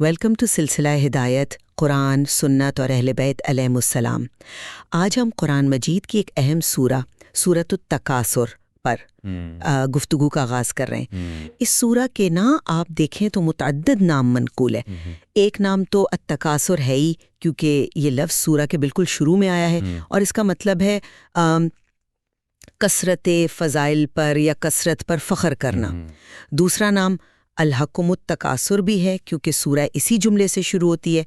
Welcome to سلسلہ ہدایت قرآن سنت اور اہل بیت علیہم السلام۔ آج ہم قرآن مجید کی ایک اہم سورۃ التکاثر پر گفتگو کا آغاز کر رہے ہیں۔ اس سورہ کے آپ دیکھیں تو متعدد نام منقول ہے۔ ایک نام تو التکاثر ہے ہی، کیونکہ یہ لفظ سورہ کے بالکل شروع میں آیا ہے اور اس کا مطلب ہے کثرت فضائل پر یا کثرت پر فخر کرنا۔ دوسرا نام الحکم التکاثر بھی ہے، کیونکہ سورہ اسی جملے سے شروع ہوتی ہے۔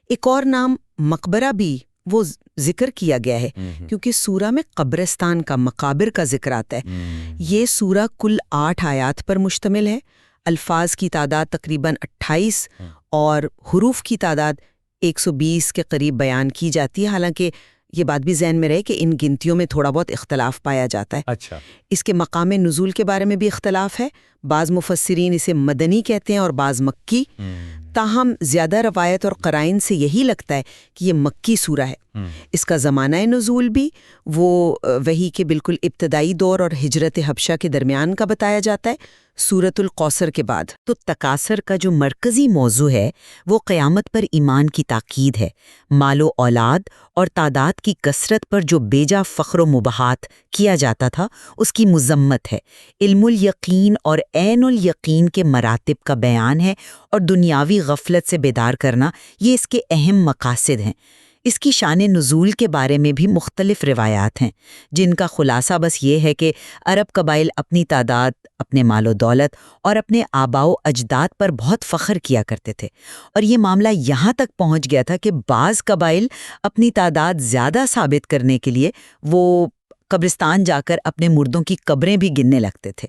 ایک اور نام مقبرہ بھی وہ ذکر کیا گیا ہے، کیونکہ سورہ میں قبرستان کا، مقابر کا ذکر آتا ہے۔ یہ سورہ کل 8 آیات پر مشتمل ہے۔ الفاظ کی تعداد تقریباً 28 اور حروف کی تعداد 120 کے قریب بیان کی جاتی ہے، حالانکہ یہ بات بھی ذہن میں رہے کہ ان گنتیوں میں تھوڑا بہت اختلاف پایا جاتا ہے۔ اچھا، اس کے مقام نزول کے بارے میں بھی اختلاف ہے۔ بعض مفسرین اسے مدنی کہتے ہیں اور بعض مکی۔ تاہم زیادہ روایت اور قرائن سے یہی لگتا ہے کہ یہ مکی سورہ ہے۔ اس کا زمانہ نزول بھی وہ وحی کے بالکل ابتدائی دور اور ہجرت حبشہ کے درمیان کا بتایا جاتا ہے، سورۃ القوثر کے بعد۔ تو تکاثر کا جو مرکزی موضوع ہے وہ قیامت پر ایمان کی تاکید ہے۔ مال و اولاد اور تعداد کی کثرت پر جو بیجا فخر و مباحات کیا جاتا تھا اس کی مذمت ہے۔ علم الیقین اور عین الیقین کے مراتب کا بیان ہے اور دنیاوی غفلت سے بیدار کرنا، یہ اس کے اہم مقاصد ہیں۔ اس کی شان نزول کے بارے میں بھی مختلف روایات ہیں، جن کا خلاصہ بس یہ ہے کہ عرب قبائل اپنی تعداد، اپنے مال و دولت اور اپنے آباء و اجداد پر بہت فخر کیا کرتے تھے، اور یہ معاملہ یہاں تک پہنچ گیا تھا کہ بعض قبائل اپنی تعداد زیادہ ثابت کرنے کے لیے وہ قبرستان جا کر اپنے مردوں کی قبریں بھی گننے لگتے تھے۔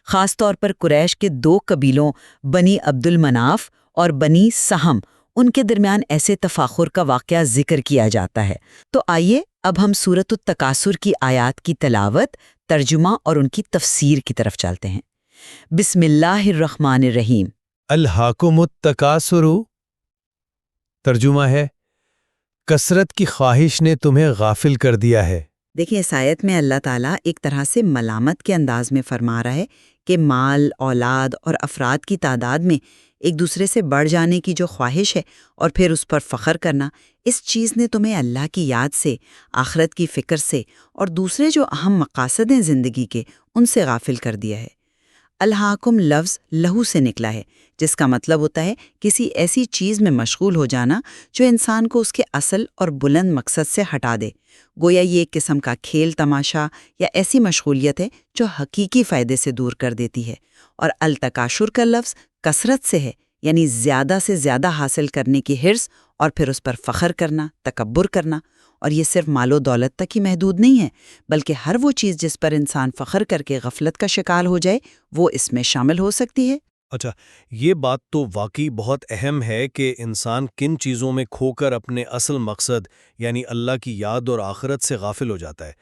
خاص طور پر قریش کے 2 قبیلوں بنی عبد المناف اور بنی سہم، ان کے درمیان ایسے تفاخر کا واقعہ ذکر کیا جاتا ہے۔ تو آئیے اب ہم سورۃ التکاثر کی آیات کی تلاوت، ترجمہ اور ان کی تفسیر کی طرف چلتے ہیں۔ بسم اللہ الرحمن الرحیم۔ الحاکم التکاثر ترجمہ ہے، کثرت کی خواہش نے تمہیں غافل کر دیا ہے۔ دیکھیں، اس آیت میں اللہ تعالیٰ ایک طرح سے ملامت کے انداز میں فرما رہا ہے کہ مال، اولاد اور افراد کی تعداد میں ایک دوسرے سے بڑھ جانے کی جو خواہش ہے اور پھر اس پر فخر کرنا، اس چیز نے تمہیں اللہ کی یاد سے، آخرت کی فکر سے اور دوسرے جو اہم مقاصد ہیں زندگی کے، ان سے غافل کر دیا ہے۔ الحاکم لفظ لہو سے نکلا ہے، جس کا مطلب ہوتا ہے کسی ایسی چیز میں مشغول ہو جانا جو انسان کو اس کے اصل اور بلند مقصد سے ہٹا دے۔ گویا یہ ایک قسم کا کھیل تماشا یا ایسی مشغولیت ہے جو حقیقی فائدے سے دور کر دیتی ہے۔ اور التکاشر کا لفظ کثرت سے ہے، یعنی زیادہ سے زیادہ حاصل کرنے کی حرص اور پھر اس پر فخر کرنا، تکبر کرنا۔ اور یہ صرف مال و دولت تک ہی محدود نہیں ہے، بلکہ ہر وہ چیز جس پر انسان فخر کر کے غفلت کا شکار ہو جائے وہ اس میں شامل ہو سکتی ہے۔ اچھا، یہ بات تو واقعی بہت اہم ہے کہ انسان کن چیزوں میں کھو کر اپنے اصل مقصد یعنی اللہ کی یاد اور آخرت سے غافل ہو جاتا ہے۔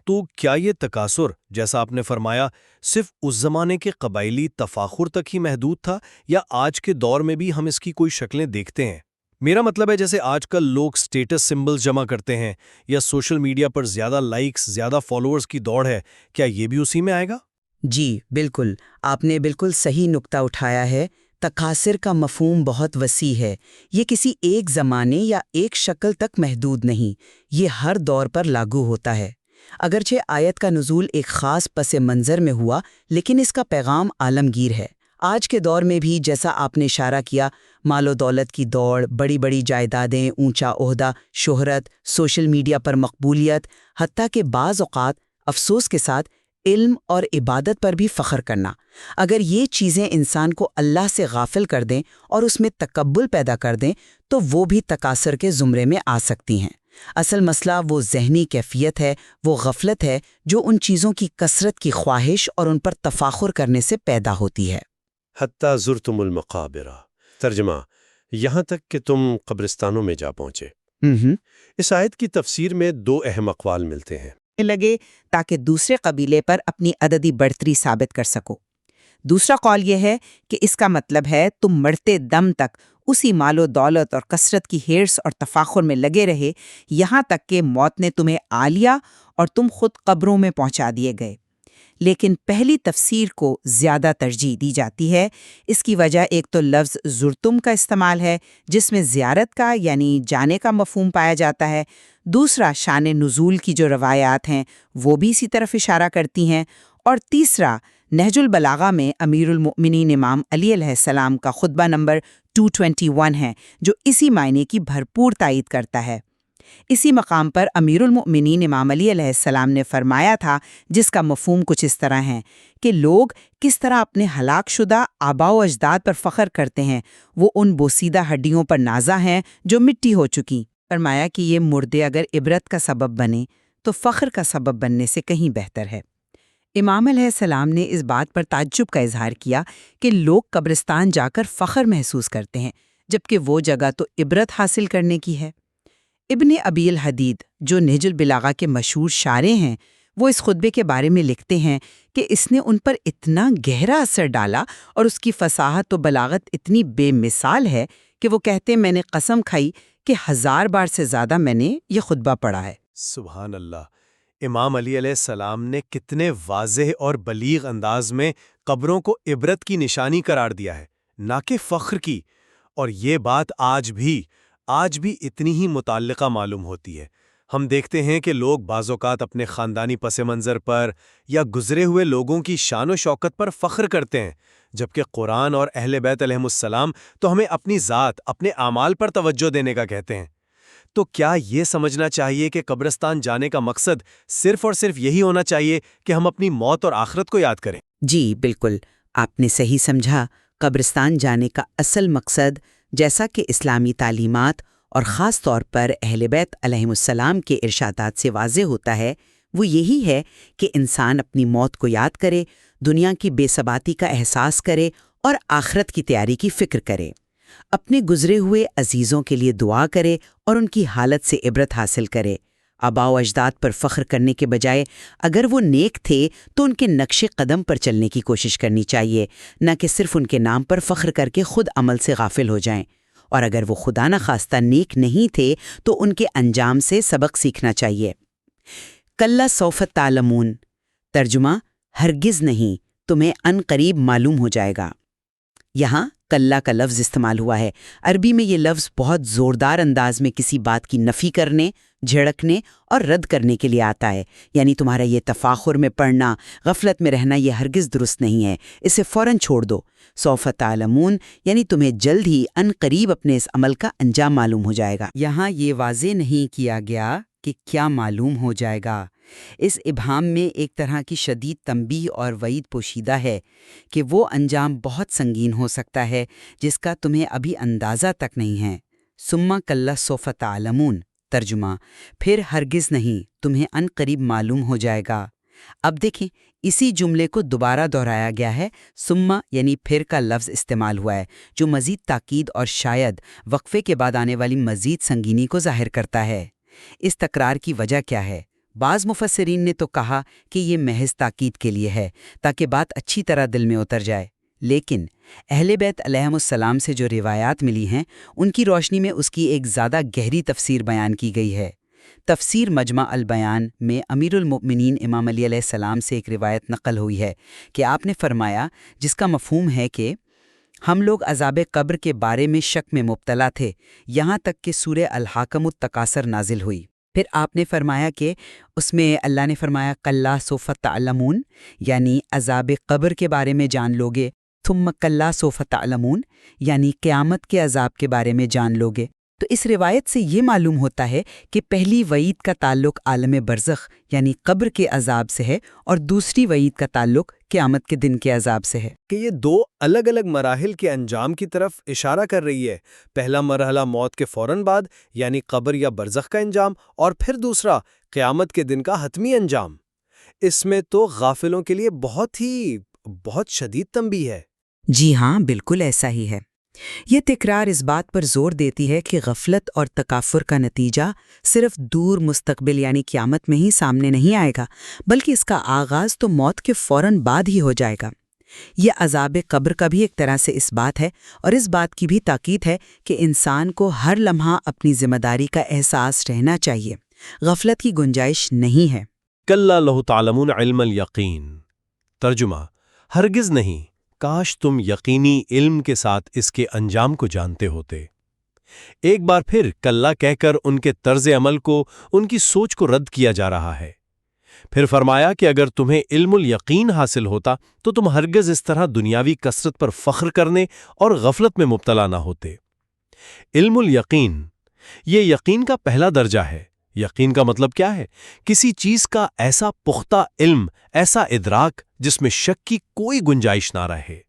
تو کیا یہ تکاثر، جیسا آپ نے فرمایا، صرف اس زمانے کے قبائلی تفاخر تک ہی محدود تھا، یا آج کے دور میں بھی ہم اس کی کوئی شکلیں دیکھتے ہیں؟ میرا مطلب ہے جیسے آج کل لوگ سٹیٹس سمبلز جمع کرتے ہیں یا سوشل میڈیا پر زیادہ لائکس، زیادہ فالوورز کی دوڑ ہے، کیا یہ بھی اسی میں آئے گا؟ جی بالکل، آپ نے بالکل صحیح نقطہ اٹھایا ہے۔ تکاثر کا مفہوم بہت وسیع ہے۔ یہ کسی ایک زمانے یا ایک شکل تک محدود نہیں، یہ ہر دور پر لاگو ہوتا ہے۔ اگرچہ آیت کا نزول ایک خاص پس منظر میں ہوا، لیکن اس کا پیغام عالمگیر ہے۔ آج کے دور میں بھی، جیسا آپ نے اشارہ کیا، مال و دولت کی دوڑ، بڑی بڑی جائیدادیں، اونچا عہدہ، شہرت، سوشل میڈیا پر مقبولیت، حتیٰ کہ بعض اوقات افسوس کے ساتھ علم اور عبادت پر بھی فخر کرنا، اگر یہ چیزیں انسان کو اللہ سے غافل کر دیں اور اس میں تکبر پیدا کر دیں تو وہ بھی تکاثر کے زمرے میں آ سکتی ہیں۔ اصل مسئلہ وہ ذہنی کیفیت ہے، وہ غفلت ہے جو ان چیزوں کی کثرت کی خواہش اور ان پر تفاخر کرنے سے پیدا ہوتی ہے۔ حتیٰ زرتم المقابر، ترجمہ، یہاں تک کہ تم قبرستانوں میں جا پہنچے۔ اس آیت کی تفسیر میں 2 اہم اقوال ملتے ہیں۔ لگے تاکہ دوسرے قبیلے پر اپنی عددی بڑھتری ثابت کر سکو۔ دوسرا قول یہ ہے کہ اس کا مطلب ہے تم مرتے دم تک اسی مال و دولت اور کثرت کی حرص اور تفاخر میں لگے رہے، یہاں تک کہ موت نے تمہیں آ لیا اور تم خود قبروں میں پہنچا دیے گئے۔ لیکن پہلی تفسیر کو زیادہ ترجیح دی جاتی ہے۔ اس کی وجہ ایک تو لفظ زرتم کا استعمال ہے جس میں زیارت کا یعنی جانے کا مفہوم پایا جاتا ہے، دوسرا شان نزول کی جو روایات ہیں وہ بھی اسی طرف اشارہ کرتی ہیں، اور تیسرا نہج البلاغہ میں امیر المؤمنین امام علی علیہ السلام کا خطبہ نمبر 221 ہے جو اسی معنی کی بھرپور تائید کرتا ہے۔ اسی مقام پر امیر المؤمنین امام علی علیہ السلام نے فرمایا تھا، جس کا مفہوم کچھ اس طرح ہے کہ لوگ کس طرح اپنے ہلاک شدہ آباء و اجداد پر فخر کرتے ہیں، وہ ان بوسیدہ ہڈیوں پر نازا ہیں جو مٹی ہو چکی۔ فرمایا کہ یہ مردے اگر عبرت کا سبب بنے تو فخر کا سبب بننے سے کہیں بہتر ہے۔ امام علیہ السلام نے اس بات پر تعجب کا اظہار کیا کہ لوگ قبرستان جا کر فخر محسوس کرتے ہیں، جبکہ وہ جگہ تو عبرت حاصل کرنے کی ہے۔ ابن ابی الحدید جو نہج البلاغہ کے مشہور شارح ہیں، وہ اس خطبے کے بارے میں لکھتے ہیں کہ اس نے ان پر اتنا گہرا اثر ڈالا اور اس کی فصاحت و بلاغت اتنی بے مثال ہے کہ وہ کہتے ہیں میں نے قسم کھائی کہ 1000 بار سے زیادہ میں نے یہ خطبہ پڑھا ہے۔ سبحان اللہ! امام علی علیہ السلام نے کتنے واضح اور بلیغ انداز میں قبروں کو عبرت کی نشانی قرار دیا ہے، نہ کہ فخر کی، اور یہ بات آج بھی اتنی ہی متعلقہ معلوم ہوتی ہے۔ ہم دیکھتے ہیں کہ لوگ بعض اوقات اپنے خاندانی پس منظر پر یا گزرے ہوئے لوگوں کی شان و شوکت پر فخر کرتے ہیں، جبکہ قرآن اور اہل بیت علیہم السلام تو ہمیں اپنی ذات، اپنے اعمال پر توجہ دینے کا کہتے ہیں۔ تو کیا یہ سمجھنا چاہیے کہ قبرستان جانے کا مقصد صرف اور صرف یہی ہونا چاہیے کہ ہم اپنی موت اور آخرت کو یاد کریں؟ جی بالکل، آپ نے صحیح سمجھا۔ قبرستان جانے کا اصل مقصد، جیسا کہ اسلامی تعلیمات اور خاص طور پر اہل بیت علیہم السلام کے ارشادات سے واضح ہوتا ہے، وہ یہی ہے کہ انسان اپنی موت کو یاد کرے، دنیا کی بے ثباتی کا احساس کرے اور آخرت کی تیاری کی فکر کرے، اپنے گزرے ہوئے عزیزوں کے لیے دعا کرے اور ان کی حالت سے عبرت حاصل کرے۔ آباء و اجداد پر فخر کرنے کے بجائے اگر وہ نیک تھے تو ان کے نقش قدم پر چلنے کی کوشش کرنی چاہیے، نہ کہ صرف ان کے نام پر فخر کر کے خود عمل سے غافل ہو جائیں، اور اگر وہ خدا نخواستہ نیک نہیں تھے تو ان کے انجام سے سبق سیکھنا چاہیے۔ کلا سوف تعلمون، ترجمہ ہرگز نہیں، تمہیں ان قریب معلوم ہو جائے گا۔ یہاں کلا کا لفظ استعمال ہوا ہے۔ عربی میں یہ لفظ بہت زوردار انداز میں کسی بات کی نفی کرنے، جھڑکنے اور رد کرنے کے لیے آتا ہے، یعنی تمہارا یہ تفاخر میں پڑنا، غفلت میں رہنا یہ ہرگز درست نہیں ہے، اسے فوراً چھوڑ دو۔ سوف تعلمون یعنی تمہیں جلد ہی ان قریب اپنے اس عمل کا انجام معلوم ہو جائے گا۔ یہاں یہ واضح نہیں کیا گیا کہ کیا معلوم ہو جائے گا۔ اس ابہام میں ایک طرح کی شدید تنبیہ اور وعید پوشیدہ ہے کہ وہ انجام بہت سنگین ہو سکتا ہے جس کا تمہیں ابھی اندازہ تک نہیں ہے۔ ثم کلا سوف تعلمون، ترجمہ پھر ہرگز نہیں، تمہیں ان قریب معلوم ہو جائے گا۔ اب دیکھیں، اسی جملے کو دوبارہ دہرایا گیا ہے، ثم یعنی پھر کا لفظ استعمال ہوا ہے، جو مزید تاکید اور شاید وقفے کے بعد آنے والی مزید سنگینی کو ظاہر کرتا ہے۔ اس تکرار کی وجہ کیا ہے؟ بعض مفسرین نے تو کہا کہ یہ محض تاکید کے لیے ہے تاکہ بات اچھی طرح دل میں اتر جائے، لیکن اہل بیت علیہم السلام سے جو روایات ملی ہیں ان کی روشنی میں اس کی ایک زیادہ گہری تفسیر بیان کی گئی ہے۔ تفسیر مجمع البیان میں امیر المؤمنین امام علی علیہ السلام سے ایک روایت نقل ہوئی ہے کہ آپ نے فرمایا، جس کا مفہوم ہے کہ ہم لوگ عذاب قبر کے بارے میں شک میں مبتلا تھے یہاں تک کہ سورہ الحاکم التکاثر نازل ہوئی۔ پھر آپ نے فرمایا کہ اس میں اللہ نے فرمایا کلا سوف تعلمون، یعنی عذاب قبر کے بارے میں جان لوگے، ثم کلا سوف تعلمون یعنی قیامت کے عذاب کے بارے میں جان لوگے۔ تو اس روایت سے یہ معلوم ہوتا ہے کہ پہلی وعید کا تعلق عالم برزخ یعنی قبر کے عذاب سے ہے اور دوسری وعید کا تعلق قیامت کے دن کے عذاب سے ہے، کہ یہ دو الگ الگ مراحل کے انجام کی طرف اشارہ کر رہی ہے۔ پہلا مرحلہ موت کے فوراً بعد یعنی قبر یا برزخ کا انجام، اور پھر دوسرا قیامت کے دن کا حتمی انجام۔ اس میں تو غافلوں کے لیے بہت شدید تنبیہ ہے۔ جی ہاں، بالکل ایسا ہی ہے۔ یہ تکرار اس بات پر زور دیتی ہے کہ غفلت اور تکافر کا نتیجہ صرف دور مستقبل یعنی قیامت میں ہی سامنے نہیں آئے گا، بلکہ اس کا آغاز تو موت کے فوراً بعد ہی ہو جائے گا۔ یہ عذاب قبر کا بھی ایک طرح سے اس بات ہے، اور اس بات کی بھی تاکید ہے کہ انسان کو ہر لمحہ اپنی ذمہ داری کا احساس رہنا چاہیے، غفلت کی گنجائش نہیں ہے۔ کلا لو تعلمون علم الیقین، ترجمہ: ہرگز نہیں، کاش تم یقینی علم کے ساتھ اس کے انجام کو جانتے ہوتے۔ ایک بار پھر کلّا کہہ کر ان کے طرز عمل کو، ان کی سوچ کو رد کیا جا رہا ہے۔ پھر فرمایا کہ اگر تمہیں علم الیقین حاصل ہوتا تو تم ہرگز اس طرح دنیاوی کثرت پر فخر کرنے اور غفلت میں مبتلا نہ ہوتے۔ علم الیقین، یہ یقین کا پہلا درجہ ہے۔ یقین کا مطلب کیا ہے؟ کسی چیز کا ایسا پختہ علم، ایسا ادراک جس میں شک کی کوئی گنجائش نہ رہے۔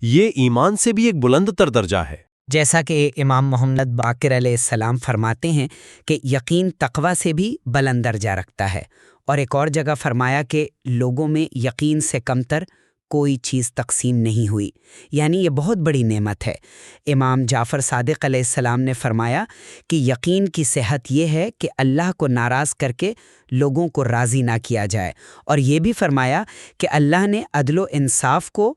یہ ایمان سے بھی ایک بلند تر درجہ ہے۔ جیسا کہ امام محمد باقر علیہ السلام فرماتے ہیں کہ یقین تقوی سے بھی بلند درجہ رکھتا ہے، اور ایک اور جگہ فرمایا کہ لوگوں میں یقین سے کمتر کوئی چیز تقسیم نہیں ہوئی، یعنی یہ بہت بڑی نعمت ہے۔ امام جعفر صادق علیہ السلام نے فرمایا کہ یقین کی صحت یہ ہے کہ اللہ کو ناراض کر کے لوگوں کو راضی نہ کیا جائے، اور یہ بھی فرمایا کہ اللہ نے عدل و انصاف کو،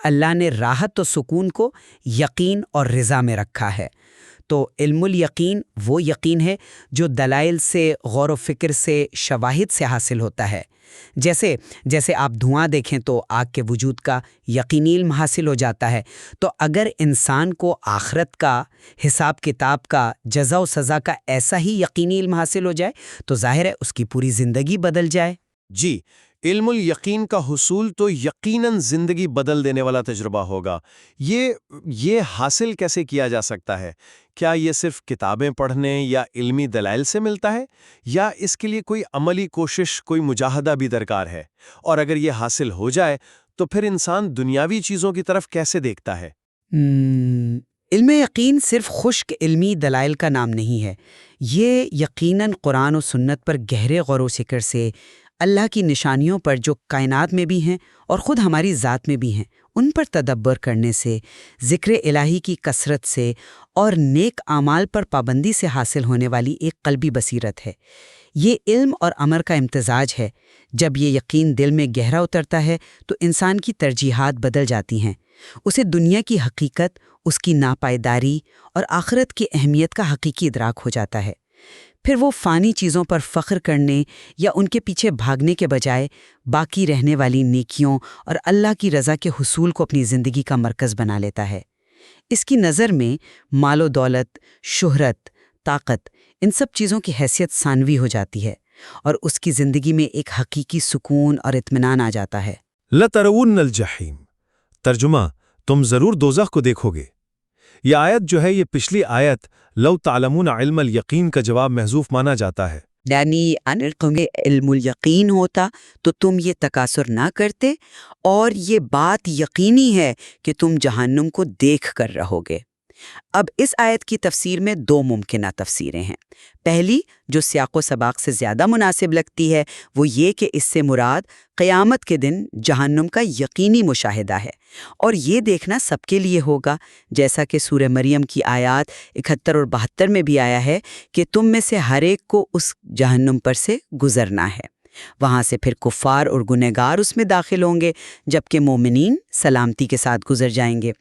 اللہ نے راحت و سکون کو یقین اور رضا میں رکھا ہے۔ تو علم الیقین وہ یقین ہے جو دلائل سے، غور و فکر سے، شواہد سے حاصل ہوتا ہے۔ جیسے آپ دھواں دیکھیں تو آگ کے وجود کا یقینی علم حاصل ہو جاتا ہے۔ تو اگر انسان کو آخرت کا، حساب کتاب کا، جزا و سزا کا ایسا ہی یقینی علم حاصل ہو جائے تو ظاہر ہے اس کی پوری زندگی بدل جائے۔ جی، علم الیقین کا حصول تو یقیناً زندگی بدل دینے والا تجربہ ہوگا۔ یہ حاصل کیسے کیا جا سکتا ہے؟ کیا یہ صرف کتابیں پڑھنے یا علمی دلائل سے ملتا ہے، یا اس کے لیے کوئی عملی کوشش، کوئی مجاہدہ بھی درکار ہے؟ اور اگر یہ حاصل ہو جائے تو پھر انسان دنیاوی چیزوں کی طرف کیسے دیکھتا ہے؟ علم یقین صرف خشک علمی دلائل کا نام نہیں ہے، یہ یقیناً قرآن و سنت پر گہرے غور و فکر سے، اللہ کی نشانیوں پر جو کائنات میں بھی ہیں اور خود ہماری ذات میں بھی ہیں، ان پر تدبر کرنے سے، ذکر الہی کی کثرت سے اور نیک اعمال پر پابندی سے حاصل ہونے والی ایک قلبی بصیرت ہے۔ یہ علم اور عمل کا امتزاج ہے۔ جب یہ یقین دل میں گہرا اترتا ہے تو انسان کی ترجیحات بدل جاتی ہیں۔ اسے دنیا کی حقیقت، اس کی ناپائیداری اور آخرت کی اہمیت کا حقیقی ادراک ہو جاتا ہے۔ پھر وہ فانی چیزوں پر فخر کرنے یا ان کے پیچھے بھاگنے کے بجائے باقی رہنے والی نیکیوں اور اللہ کی رضا کے حصول کو اپنی زندگی کا مرکز بنا لیتا ہے۔ اس کی نظر میں مال و دولت، شہرت، طاقت، ان سب چیزوں کی حیثیت ثانوی ہو جاتی ہے، اور اس کی زندگی میں ایک حقیقی سکون اور اطمینان آ جاتا ہے۔ لَتَرَوُنَّ الْجَحِيمَ، ترجمہ: تم ضرور دوزخ کو دیکھو گے۔ یہ آیت جو ہے، یہ پچھلی آیت لو تعلمون علم الیقین کا جواب محذوف مانا جاتا ہے۔ یعنی اگر تمہیں علم الیقین ہوتا تو تم یہ تکاثر نہ کرتے، اور یہ بات یقینی ہے کہ تم جہنم کو دیکھ کر رہو گے۔ اب اس آیت کی تفسیر میں دو ممکنہ تفسیریں ہیں۔ پہلی، جو سیاق و سباق سے زیادہ مناسب لگتی ہے، وہ یہ کہ اس سے مراد قیامت کے دن جہنم کا یقینی مشاہدہ ہے، اور یہ دیکھنا سب کے لیے ہوگا، جیسا کہ سورہ مریم کی آیات 71 اور 72 میں بھی آیا ہے کہ تم میں سے ہر ایک کو اس جہنم پر سے گزرنا ہے۔ وہاں سے پھر کفار اور گنہگار اس میں داخل ہوں گے، جبکہ مومنین سلامتی کے ساتھ گزر جائیں گے۔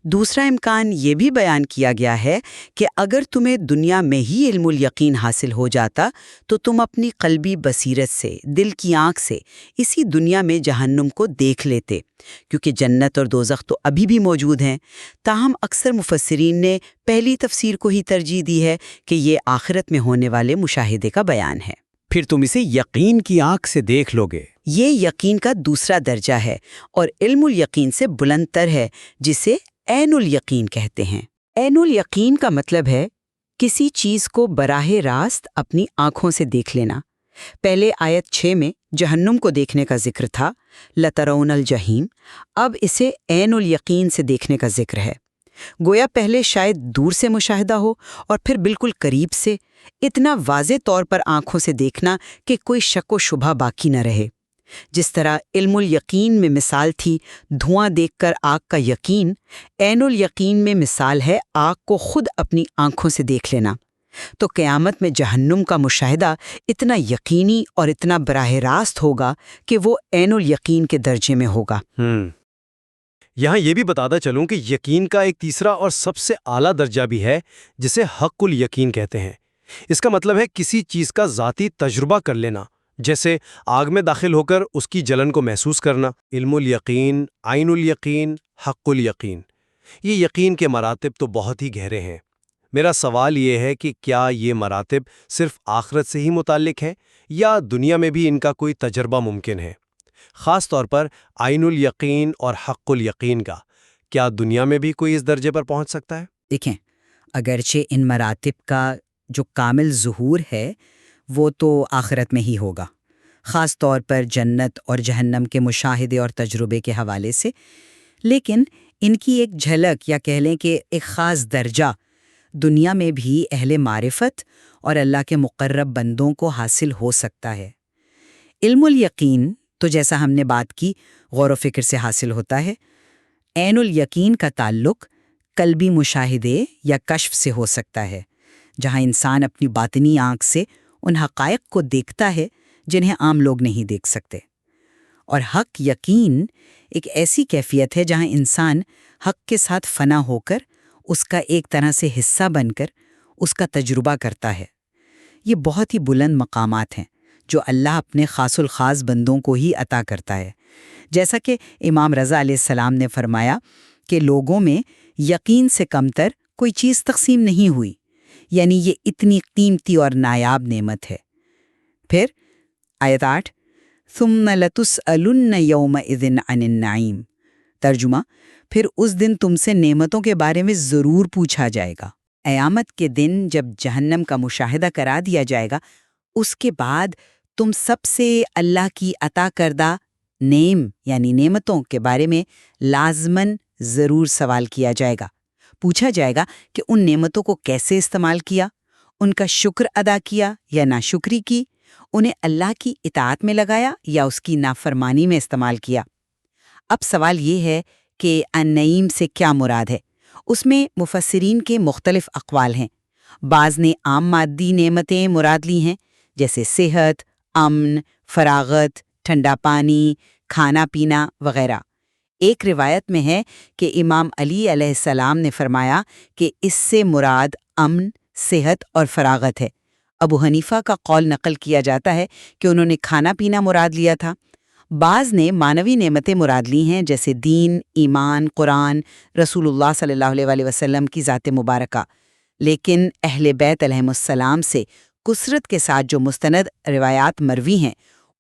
دوسرا امکان یہ بھی بیان کیا گیا ہے کہ اگر تمہیں دنیا میں ہی علم الیقین حاصل ہو جاتا تو تم اپنی قلبی بصیرت سے، دل کی آنکھ سے اسی دنیا میں جہنم کو دیکھ لیتے، کیونکہ جنت اور دوزخ تو ابھی بھی موجود ہیں۔ تاہم اکثر مفسرین نے پہلی تفسیر کو ہی ترجیح دی ہے کہ یہ آخرت میں ہونے والے مشاہدے کا بیان ہے۔ پھر تم اسے یقین کی آنکھ سے دیکھ لو گے۔ یہ یقین کا دوسرا درجہ ہے اور علم الیقین سے بلند تر ہے، جسے عین الیقین کہتے ہیں۔ عین الیقین کا مطلب ہے کسی چیز کو براہ راست اپنی آنکھوں سے دیکھ لینا۔ پہلے آیت 6 میں جہنم کو دیکھنے کا ذکر تھا، لَتَرَوْنَ الْجَحِيمَ، اب اسے عین الیقین سے دیکھنے کا ذکر ہے۔ گویا پہلے شاید دور سے مشاہدہ ہو اور پھر بالکل قریب سے، اتنا واضح طور پر آنکھوں سے دیکھنا کہ کوئی شک و شبہ باقی نہ رہے۔ جس طرح علم الیقین میں مثال تھی دھواں دیکھ کر آگ کا یقین، عین الیقین میں مثال ہے آگ کو خود اپنی آنکھوں سے دیکھ لینا۔ تو قیامت میں جہنم کا مشاہدہ اتنا یقینی اور اتنا براہ راست ہوگا کہ وہ عین الیقین کے درجے میں ہوگا۔ یہاں یہ بھی بتاتا چلوں کہ یقین کا ایک تیسرا اور سب سے اعلیٰ درجہ بھی ہے، جسے حق الیقین کہتے ہیں۔ اس کا مطلب ہے کسی چیز کا ذاتی تجربہ کر لینا، جیسے آگ میں داخل ہو کر اس کی جلن کو محسوس کرنا۔ علم الیقین، عین الیقین، حق الیقین، یہ یقین کے مراتب تو بہت ہی گہرے ہیں۔ میرا سوال یہ ہے کہ کیا یہ مراتب صرف آخرت سے ہی متعلق ہیں یا دنیا میں بھی ان کا کوئی تجربہ ممکن ہے؟ خاص طور پر عین الیقین اور حق الیقین کا کیا دنیا میں بھی کوئی اس درجے پر پہنچ سکتا ہے؟ دیکھیں، اگرچہ ان مراتب کا جو کامل ظہور ہے وہ تو آخرت میں ہی ہوگا، خاص طور پر جنت اور جہنم کے مشاہدے اور تجربے کے حوالے سے، لیکن ان کی ایک جھلک یا کہہ لیں کہ ایک خاص درجہ دنیا میں بھی اہل معرفت اور اللہ کے مقرب بندوں کو حاصل ہو سکتا ہے۔ علم الیقین تو جیسا ہم نے بات کی غور و فکر سے حاصل ہوتا ہے، عین الیقین کا تعلق قلبی مشاہدے یا کشف سے ہو سکتا ہے، جہاں انسان اپنی باطنی آنکھ سے ان حقائق کو دیکھتا ہے جنہیں عام لوگ نہیں دیکھ سکتے۔ اور حق یقین ایک ایسی کیفیت ہے جہاں انسان حق کے ساتھ فنا ہو کر اس کا ایک طرح سے حصہ بن کر اس کا تجربہ کرتا ہے۔ یہ بہت ہی بلند مقامات ہیں جو اللہ اپنے خاص الخاص بندوں کو ہی عطا کرتا ہے۔ جیسا کہ امام رضا علیہ السلام نے فرمایا کہ لوگوں میں یقین سے کمتر کوئی چیز تقسیم نہیں ہوئی، یعنی یہ اتنی قیمتی اور نایاب نعمت ہے۔ پھر آیت 8 ثم لتسألن یومئذ عن النعیم، ترجمہ پھر اس دن تم سے نعمتوں کے بارے میں ضرور پوچھا جائے گا۔ قیامت کے دن جب جہنم کا مشاہدہ کرا دیا جائے گا، اس کے بعد تم سب سے اللہ کی عطا کردہ نعم یعنی نعمتوں کے بارے میں لازماً ضرور سوال کیا جائے گا۔ پوچھا جائے گا کہ ان نعمتوں کو کیسے استعمال کیا، ان کا شکر ادا کیا یا ناشکری کی، انہیں اللہ کی اطاعت میں لگایا یا اس کی نافرمانی میں استعمال کیا۔ اب سوال یہ ہے کہ النعیم سے کیا مراد ہے؟ اس میں مفسرین کے مختلف اقوال ہیں۔ بعض نے عام مادی نعمتیں مراد لی ہیں، جیسے صحت، امن، فراغت، ٹھنڈا پانی، کھانا پینا وغیرہ۔ ایک روایت میں ہے کہ امام علی علیہ السلام نے فرمایا کہ اس سے مراد امن، صحت اور فراغت ہے۔ ابو حنیفہ کا قول نقل کیا جاتا ہے کہ انہوں نے کھانا پینا مراد لیا تھا۔ بعض نے معنوی نعمتیں مراد لی ہیں، جیسے دین، ایمان، قرآن، رسول اللہ صلی اللہ علیہ وسلم کی ذات مبارکہ۔ لیکن اہل بیت علیہم السلام سے کثرت کے ساتھ جو مستند روایات مروی ہیں،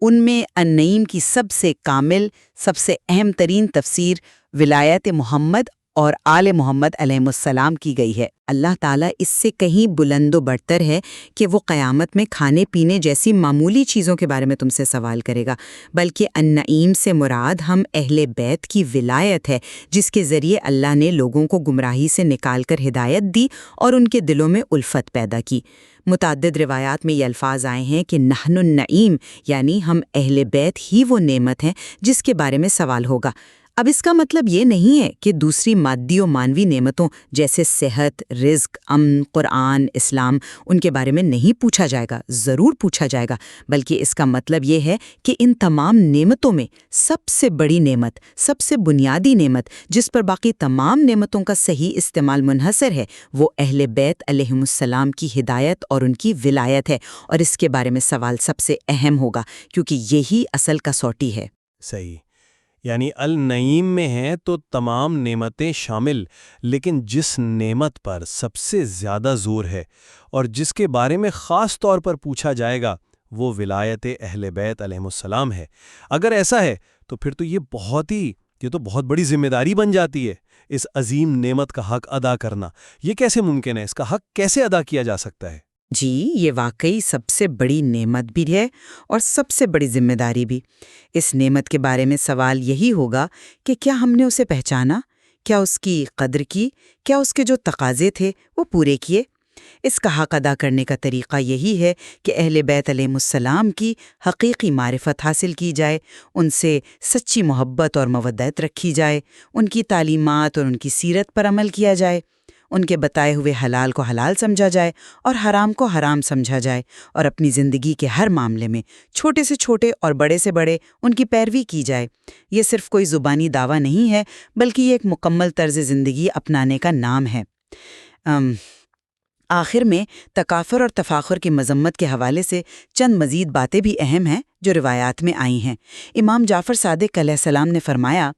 ان میں النعیم کی سب سے کامل، سب سے اہم ترین تفسیر ولایت محمد اور آل محمد علیہ السلام کی گئی ہے۔ اللہ تعالیٰ اس سے کہیں بلند و برتر ہے کہ وہ قیامت میں کھانے پینے جیسی معمولی چیزوں کے بارے میں تم سے سوال کرے گا، بلکہ النعیم سے مراد ہم اہل بیت کی ولایت ہے، جس کے ذریعے اللہ نے لوگوں کو گمراہی سے نکال کر ہدایت دی اور ان کے دلوں میں الفت پیدا کی۔ متعدد روایات میں یہ الفاظ آئے ہیں کہ نحن النعیم، یعنی ہم اہل بیت ہی وہ نعمت ہیں جس کے بارے میں سوال ہوگا۔ اب اس کا مطلب یہ نہیں ہے کہ دوسری مادی و مانوی نعمتوں جیسے صحت، رزق، امن، قرآن، اسلام ان کے بارے میں نہیں پوچھا جائے گا، ضرور پوچھا جائے گا، بلکہ اس کا مطلب یہ ہے کہ ان تمام نعمتوں میں سب سے بڑی نعمت، سب سے بنیادی نعمت جس پر باقی تمام نعمتوں کا صحیح استعمال منحصر ہے، وہ اہل بیت علیہم السلام کی ہدایت اور ان کی ولایت ہے، اور اس کے بارے میں سوال سب سے اہم ہوگا کیونکہ یہی اصل کسوٹی ہے۔ صحیح، یعنی النعیم میں ہے تو تمام نعمتیں شامل، لیکن جس نعمت پر سب سے زیادہ زور ہے اور جس کے بارے میں خاص طور پر پوچھا جائے گا وہ ولایت اہل بیت علیہم السلام ہے۔ اگر ایسا ہے تو پھر تو یہ بہت بڑی ذمہ داری بن جاتی ہے، اس عظیم نعمت کا حق ادا کرنا۔ یہ کیسے ممکن ہے؟ اس کا حق کیسے ادا کیا جا سکتا ہے؟ جی، یہ واقعی سب سے بڑی نعمت بھی ہے اور سب سے بڑی ذمہ داری بھی۔ اس نعمت کے بارے میں سوال یہی ہوگا کہ کیا ہم نے اسے پہچانا، کیا اس کی قدر کی، کیا اس کے جو تقاضے تھے وہ پورے کیے؟ اس کا حق ادا کرنے کا طریقہ یہی ہے کہ اہل بیت علیہ السلام کی حقیقی معرفت حاصل کی جائے، ان سے سچی محبت اور مودت رکھی جائے، ان کی تعلیمات اور ان کی سیرت پر عمل کیا جائے، ان کے بتائے ہوئے حلال کو حلال سمجھا جائے اور حرام کو حرام سمجھا جائے، اور اپنی زندگی کے ہر معاملے میں چھوٹے سے چھوٹے اور بڑے سے بڑے ان کی پیروی کی جائے۔ یہ صرف کوئی زبانی دعویٰ نہیں ہے، بلکہ یہ ایک مکمل طرز زندگی اپنانے کا نام ہے۔ آخر میں تکافر اور تفاخر کی مذمت کے حوالے سے چند مزید باتیں بھی اہم ہیں جو روایات میں آئی ہیں۔ امام جعفر صادق علیہ السلام نے فرمایا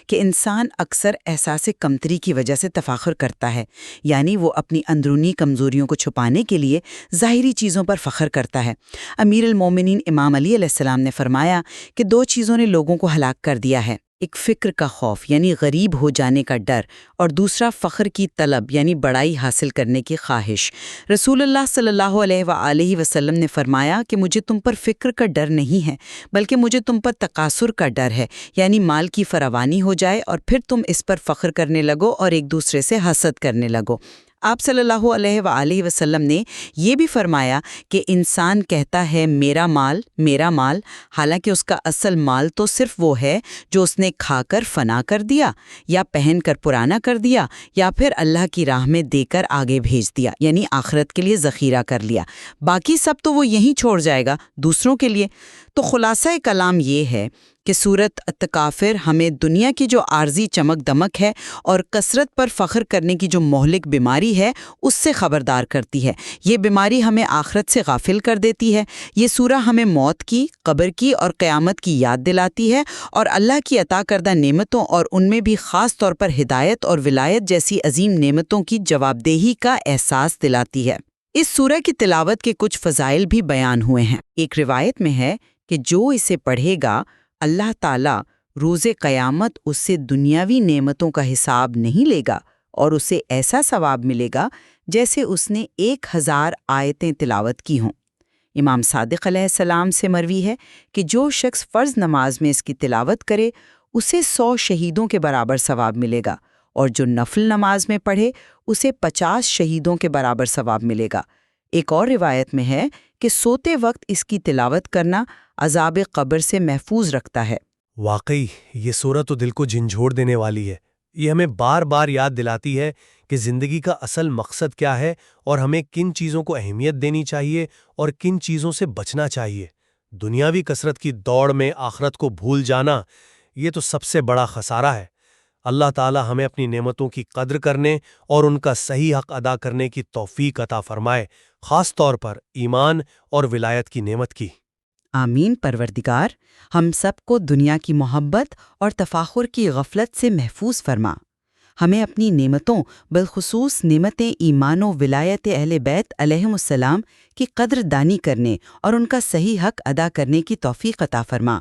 کہ انسان اکثر احساس کمتری کی وجہ سے تفاخر کرتا ہے، یعنی وہ اپنی اندرونی کمزوریوں کو چھپانے کے لیے ظاہری چیزوں پر فخر کرتا ہے۔ امیر المومنین امام علی علیہ السلام نے فرمایا کہ 2 چیزوں نے لوگوں کو ہلاک کر دیا ہے، ایک فکر کا خوف یعنی غریب ہو جانے کا ڈر، اور دوسرا فخر کی طلب یعنی بڑائی حاصل کرنے کی خواہش۔ رسول اللہ صلی اللہ علیہ وآلہ وسلم نے فرمایا کہ مجھے تم پر فکر کا ڈر نہیں ہے، بلکہ مجھے تم پر تکاثر کا ڈر ہے، یعنی مال کی فراوانی ہو جائے اور پھر تم اس پر فخر کرنے لگو اور ایک دوسرے سے حسد کرنے لگو۔ آپ صلی اللہ علیہ وآلہ وسلم نے یہ بھی فرمایا کہ انسان کہتا ہے میرا مال، حالانکہ اس کا اصل مال تو صرف وہ ہے جو اس نے کھا کر فنا کر دیا، یا پہن کر پرانا کر دیا، یا پھر اللہ کی راہ میں دے کر آگے بھیج دیا، یعنی آخرت کے لیے ذخیرہ کر لیا۔ باقی سب تو وہ یہیں چھوڑ جائے گا دوسروں کے لیے۔ تو خلاصہ کلام یہ ہے کہ سورۃ التکافر ہمیں دنیا کی جو عارضی چمک دمک ہے اور کثرت پر فخر کرنے کی جو مہلک بیماری ہے اس سے خبردار کرتی ہے۔ یہ بیماری ہمیں آخرت سے غافل کر دیتی ہے۔ یہ سورہ ہمیں موت کی، قبر کی اور قیامت کی یاد دلاتی ہے، اور اللہ کی عطا کردہ نعمتوں اور ان میں بھی خاص طور پر ہدایت اور ولایت جیسی عظیم نعمتوں کی جواب دہی کا احساس دلاتی ہے۔ اس سورہ کی تلاوت کے کچھ فضائل بھی بیان ہوئے ہیں۔ ایک روایت میں ہے کہ جو اسے پڑھے گا اللہ تعالیٰ روز قیامت اس سے دنیاوی نعمتوں کا حساب نہیں لے گا اور اسے ایسا ثواب ملے گا جیسے اس نے 1000 آیتیں تلاوت کی ہوں۔ امام صادق علیہ السلام سے مروی ہے کہ جو شخص فرض نماز میں اس کی تلاوت کرے اسے 100 شہیدوں کے برابر ثواب ملے گا، اور جو نفل نماز میں پڑھے اسے 50 شہیدوں کے برابر ثواب ملے گا۔ ایک اور روایت میں ہے کہ سوتے وقت اس کی تلاوت کرنا عذاب قبر سے محفوظ رکھتا ہے۔ واقعی یہ سورہ تو دل کو جھنجھوڑ دینے والی ہے۔ یہ ہمیں بار بار یاد دلاتی ہے کہ زندگی کا اصل مقصد کیا ہے اور ہمیں کن چیزوں کو اہمیت دینی چاہیے اور کن چیزوں سے بچنا چاہیے۔ دنیاوی کثرت کی دوڑ میں آخرت کو بھول جانا، یہ تو سب سے بڑا خسارہ ہے۔ اللہ تعالی ہمیں اپنی نعمتوں کی قدر کرنے اور ان کا صحیح حق ادا کرنے کی توفیق عطا فرمائے، خاص طور پر ایمان اور ولایت کی نعمت کی۔ آمین پروردگار، ہم سب کو دنیا کی محبت اور تفاخر کی غفلت سے محفوظ فرما۔ ہمیں اپنی نعمتوں بالخصوص نعمت ایمان و ولایت اہل بیت علیہم السلام کی قدر دانی کرنے اور ان کا صحیح حق ادا کرنے کی توفیق عطا فرما۔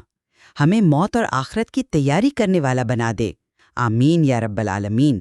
ہمیں موت اور آخرت کی تیاری کرنے والا بنا دے۔ آمین یا رب العالمین۔